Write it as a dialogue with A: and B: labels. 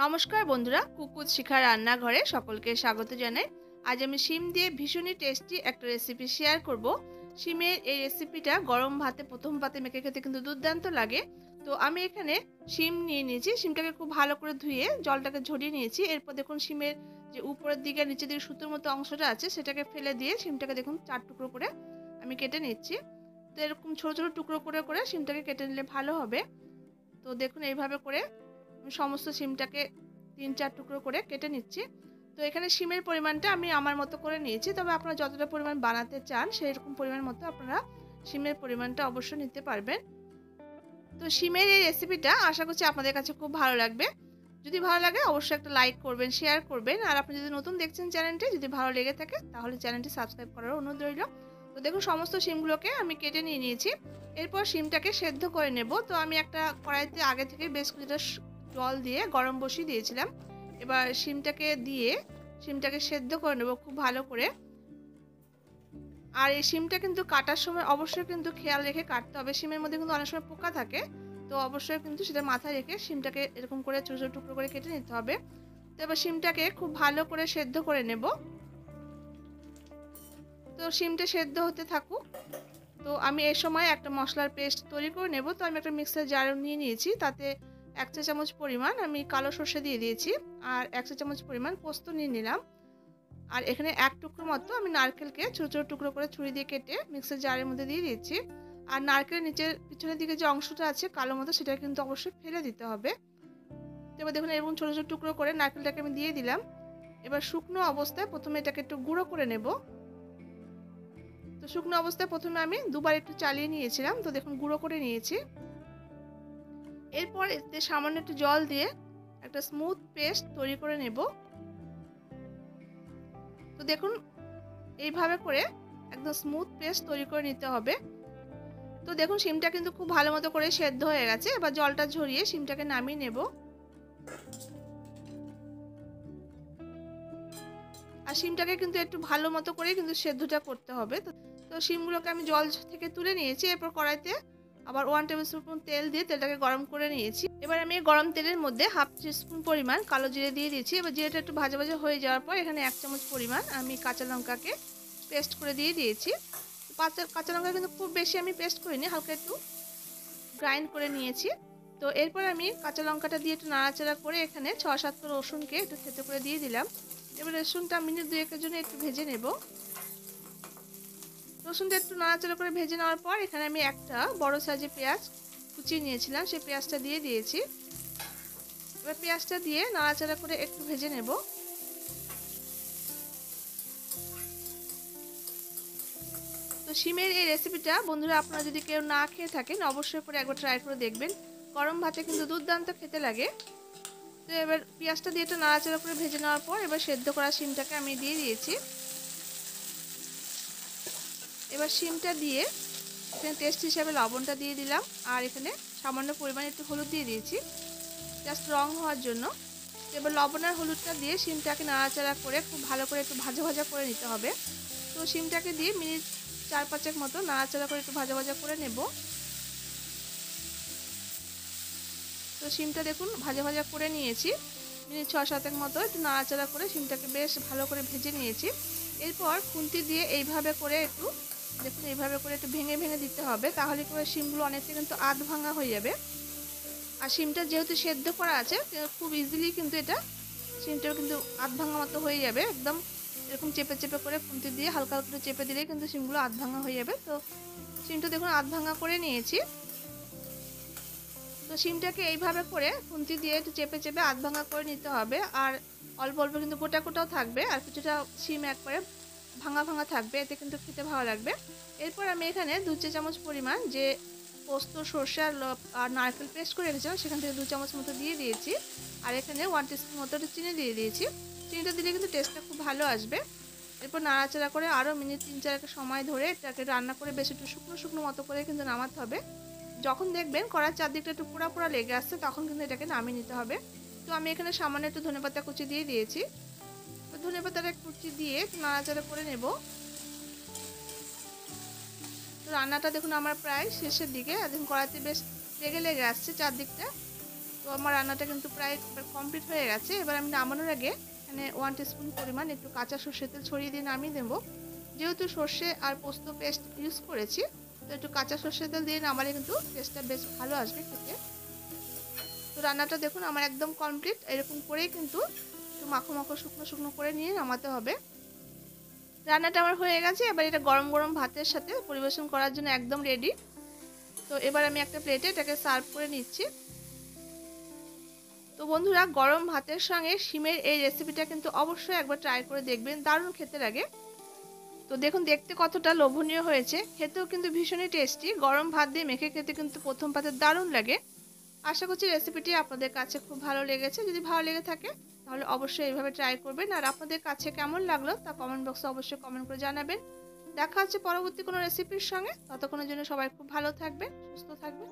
A: নমস্কার বন্ধুরা, কুকুর শিখার রান্নাঘরে সকলকে স্বাগত জানাই। আজ আমি শিম দিয়ে ভীষণই টেস্টি একটা রেসিপি শেয়ার করব। শিমের এই রেসিপিটা গরম ভাতে প্রথম পাতে মেখে খেতে কিন্তু দুর্দান্ত লাগে। তো আমি এখানে শিম নিয়ে নিয়েছি। শিমটাকে খুব ভালো করে ধুয়ে জলটাকে ঝরিয়ে নিয়েছি। এরপর দেখুন শিমের যে উপরের দিকে নিচের দিকে সুতোর মতো অংশটা আছে সেটাকে ফেলে দিয়ে শিমটাকে দেখুন 4 টুকরো করে আমি কেটে নিচ্ছি। তো এরকম ছোট ছোট টুকরো করে করে শিমটাকে কেটে নিলে ভালো হবে। তো দেখুন এইভাবে করে সমস্ত শিমটাকে 3-4 টুকরো করে কেটে নিচ্ছি। তো এখানে শিমের পরিমাণটা আমি আমার মতো করে নিয়েছি, তবে আপনারা যতটা পরিমাণ বানাতে চান সেই রকম পরিমাণ মতো আপনারা শিমের পরিমাণটা অবশ্যই নিতে পারবেন। তো শিমের এই রেসিপিটা আশা করছি আপনাদের কাছে খুব ভালো লাগবে। যদি ভালো লাগে অবশ্যই একটা লাইক করবেন, শেয়ার করবেন। আর আপনি যদি নতুন দেখছেন চ্যানেলটি, যদি ভালো লেগে থাকে তাহলে চ্যানেলটি সাবস্ক্রাইব করার অনুরোধ রইল। তো দেখুন সমস্ত শিমগুলোকে আমি কেটে নিয়ে নিয়েছি। এরপর শিমটাকে সেদ্ধ করে নেব। তো আমি একটা কড়াইতে আগে থেকে বেশ কিছুটা জল দিয়ে গরম বসিয়ে দিয়েছিলাম। এবার শিমটাকে সেদ্ধ করে নেব খুব ভালো করে। আর এই শিমটা কিন্তু কাটার সময় অবশ্যই কিন্তু খেয়াল রেখে কাটতে হবে। শিমের মধ্যে কিন্তু অনেক সময় পোকা থাকে। তো অবশ্যই কিন্তু সেটা মাথায় রেখে শিমটাকে এরকম করে ছোট ছোট টুকরো করে কেটে নিতে হবে। তো এবার শিমটাকে খুব ভালো করে সেদ্ধ করে নেব। তো শিমটা সেদ্ধ হতে থাকুক। তো আমি এই সময় একটা মশলার পেস্ট তৈরি করে নেব। তো আমি একটা মিক্সার জার নিয়ে নিয়েছি, তাতে 1 চা চামচ পরিমাণ আমি কালো সর্ষে দিয়ে দিয়েছি, আর 1 চা চামচ পরিমাণ পোস্ত নিয়ে নিলাম। আর এখানে 1 টুকরো মতো আমি নারকেলকে ছোট ছোট টুকরো করে ছুরি দিয়ে কেটে মিক্সার জারের মধ্যে দিয়ে দিয়েছি। আর নারকেলের নিচের পিছনের দিকে যে অংশটা আছে কালো মতো, সেটা কিন্তু অবশ্যই ফেলে দিতে হবে। তো এবার দেখুন এরকম ছোট ছোট টুকরো করে নারকেলটাকে আমি দিয়ে দিলাম। এবার শুকনো অবস্থায় প্রথমে এটাকে একটু গুঁড়ো করে নেব। তো শুকনো অবস্থায় প্রথমে আমি দুবার একটু চালিয়ে নিয়েছিলাম। তো দেখুন গুঁড়ো করে নিয়েছি। এরপর এতে সামান্য একটু জল দিয়ে একটা স্মুথ পেস্ট তৈরি করে নেব। তো দেখুন এইভাবে করে একদম স্মুথ পেস্ট তৈরি করে নিতে হবে। তো দেখুন শিমটা কিন্তু খুব ভালো মতো করে সেদ্ধ হয়ে গেছে। এবার জলটা ঝরিয়ে শিমটাকে নামিয়ে নেব। আর শিমটাকে কিন্তু একটু ভালো মতো করে কিন্তু সেদ্ধটা করতে হবে। তো শিমগুলোকে আমি জল থেকে তুলে নিয়েছি। এরপর কড়াইতে আবার 1 টেবিল স্পুন তেল দিয়ে তেলটাকে গরম করে নিয়েছি। এবার আমি এই গরম তেলের মধ্যে 1/2 টিস্পুন পরিমাণ কালো জিরে দিয়ে দিয়েছি। এবার জিরেটা একটু ভাজা ভাজা হয়ে যাওয়ার পর এখানে 1 চামচ পরিমাণ আমি কাঁচা লঙ্কাকে পেস্ট করে দিয়ে দিয়েছি। কাঁচা লঙ্কা কিন্তু খুব বেশি আমি পেস্ট করিনি, হালকা একটু গ্রাইন্ড করে নিয়েছি। তো এরপর আমি কাঁচা লঙ্কাটা দিয়ে একটু নাড়াচাড়া করে এখানে 6-7 রসুনকে একটু থেতো করে দিয়ে দিলাম। এবার রসুনটা মিনিট 2-1 জন্য একটু ভেজে নেব। রসুনটা একটু নাড়াচাড়া করে ভেজে নেওয়ার পর এখানে আমি একটা বড় সাইজের পেঁয়াজ কুচিয়ে নিয়েছিলাম, সেই পেঁয়াজটা দিয়ে দিয়েছি। এবার পেঁয়াজটা দিয়ে নাড়াচাড়া করে একটু ভেজে নেব। তো শিমের এই রেসিপিটা বন্ধুরা আপনারা যদি কেউ না খেয়ে থাকেন অবশ্যই করে একবার ট্রাই করে দেখবেন। গরম ভাতে কিন্তু দুর্দান্ত খেতে লাগে। তো এবার পেঁয়াজটা দিয়ে একটু নাড়াচাড়া করে ভেজে নেওয়ার পর এবার সেদ্ধ করা শিমটাকে আমি দিয়ে দিয়েছি। এবার শিমটা দিয়ে এখানে টেস্ট হিসাবে লবণটা দিয়ে দিলাম, আর এখানে সামান্য পরিমাণে একটু হলুদ দিয়ে দিয়েছি জাস্ট রং হওয়ার জন্য। এবার লবণ আর হলুদটা দিয়ে শিমটাকে নাড়াচাড়া করে খুব ভালো করে একটু ভাজা ভাজা করে নিতে হবে। তো শিমটাকে দিয়ে মিনিট 4-5 মতো নাড়াচাড়া করে একটু ভাজা ভাজা করে নেব। তো শিমটা দেখুন ভাজা ভাজা করে নিয়েছি। মিনিট 6-7 মতো একটু নাড়াচাড়া করে শিমটাকে বেশ ভালো করে ভেজে নিয়েছি। এরপর খুন্তি দিয়ে এইভাবে করে একটু দেখুন এইভাবে করে একটু ভেঙে ভেঙে দিতে হবে, তাহলে করে শিমগুলো অনেকটা কিন্তু আধ ভাঙা হয়ে যাবে। আর শিমটা যেহেতু সেদ্ধ করা আছে খুব ইজিলি কিন্তু এটা শিমটাও কিন্তু আধ ভাঙা মতো হয়ে যাবে। একদম এরকম চেপে চেপে করে খুন্তি দিয়ে হালকা হালকা চেপে দিলেই কিন্তু শিমগুলো আধ ভাঙা হয়ে যাবে। তো শিমটা দেখুন আধ ভাঙা করে নিয়েছি। তো শিমটাকে এইভাবে করে খুন্তি দিয়ে একটু চেপে চেপে আধ ভাঙা করে নিতে হবে। আর অল্প অল্প কিন্তু গোটা গোটাও থাকবে, আর কিছুটা শিম একবারে ভাঙা ভাঙা থাকবে, এতে কিন্তু খেতে ভালো লাগবে। এরপর আমি এখানে 2 চা চামচ পরিমাণ যে পোস্ত সর্ষে আর নারকেল পেস্ট করে রেখেছিলাম সেখান থেকে 2 চামচ মতো দিয়ে দিয়েছি। আর এখানে 1 টিস্পুন মতো চিনি দিয়ে দিয়েছি। চিনিটা দিলে কিন্তু টেস্টটা খুব ভালো আসবে। এরপর নাড়াচাড়া করে আরও মিনিট 3-4 সময় ধরে এটাকে রান্না করে বেশ একটু শুকনো শুকনো মতো করে কিন্তু নামাতে হবে। যখন দেখবেন কড়ার চারদিকটা একটু পোড়া পোড়া লেগে আসছে তখন কিন্তু এটাকে নামিয়ে নিতে হবে। তো আমি এখানে সামান্য একটু ধনেপাতা কুচি দিয়ে দিয়েছি। তো ধনেপাতাটা কুচি দিয়ে একটু নাড়াচাড়া করে নেব। তো রান্নাটা দেখুন আমার প্রায় শেষের দিকে, দেখুন কড়াইতে বেশ লেগে লেগে আসছে চারদিকটা। তো আমার রান্নাটা কিন্তু প্রায় কমপ্লিট হয়ে গেছে। এবার আমি নামানোর আগে এখানে 1 টিস্পুন পরিমাণ একটু কাঁচা সর্ষের তেল ছড়িয়ে দিয়ে নামিয়ে দেবো। যেহেতু সর্ষে আর পোস্ত পেস্ট ইউজ করেছি, তো একটু কাঁচা সর্ষের তেল দিয়ে নামালে কিন্তু টেস্টটা বেশ ভালো আসবে খেতে। তো রান্নাটা দেখুন আমার একদম কমপ্লিট। এরকম করেই কিন্তু একটু মাখো মাখো শুকনো শুকনো করে নিয়ে নামাতে হবে। রান্নাটা আমার হয়ে গেছে। এবার এটা গরম গরম ভাতের সাথে পরিবেশন করার জন্য একদম রেডি। তো এবার আমি একটা প্লেটে এটাকে সার্ভ করে নিচ্ছি। তো বন্ধুরা, গরম ভাতের সঙ্গে শিমের এই রেসিপিটা কিন্তু অবশ্যই একবার ট্রাই করে দেখবেন, দারুণ খেতে লাগে। তো দেখুন দেখতে কতটা লোভনীয় হয়েছে, খেতেও কিন্তু ভীষণই টেস্টি। গরম ভাত দিয়ে মেখে খেতে কিন্তু প্রথম পাতে দারুণ লাগে। আশা করছি রেসিপিটি আপনাদের কাছে খুব ভালো লেগেছে। যদি ভালো লেগে থাকে তাহলে অবশ্যই এইভাবে ট্রাই করবেন। আর আপনাদের কাছে কেমন লাগলো তা কমেন্ট বক্সে অবশ্যই কমেন্ট করে জানাবেন। দেখা হচ্ছে পরবর্তী কোনো রেসিপির সঙ্গে। ততক্ষণের জন্য সবাই খুব ভালো থাকবেন, সুস্থ থাকবেন।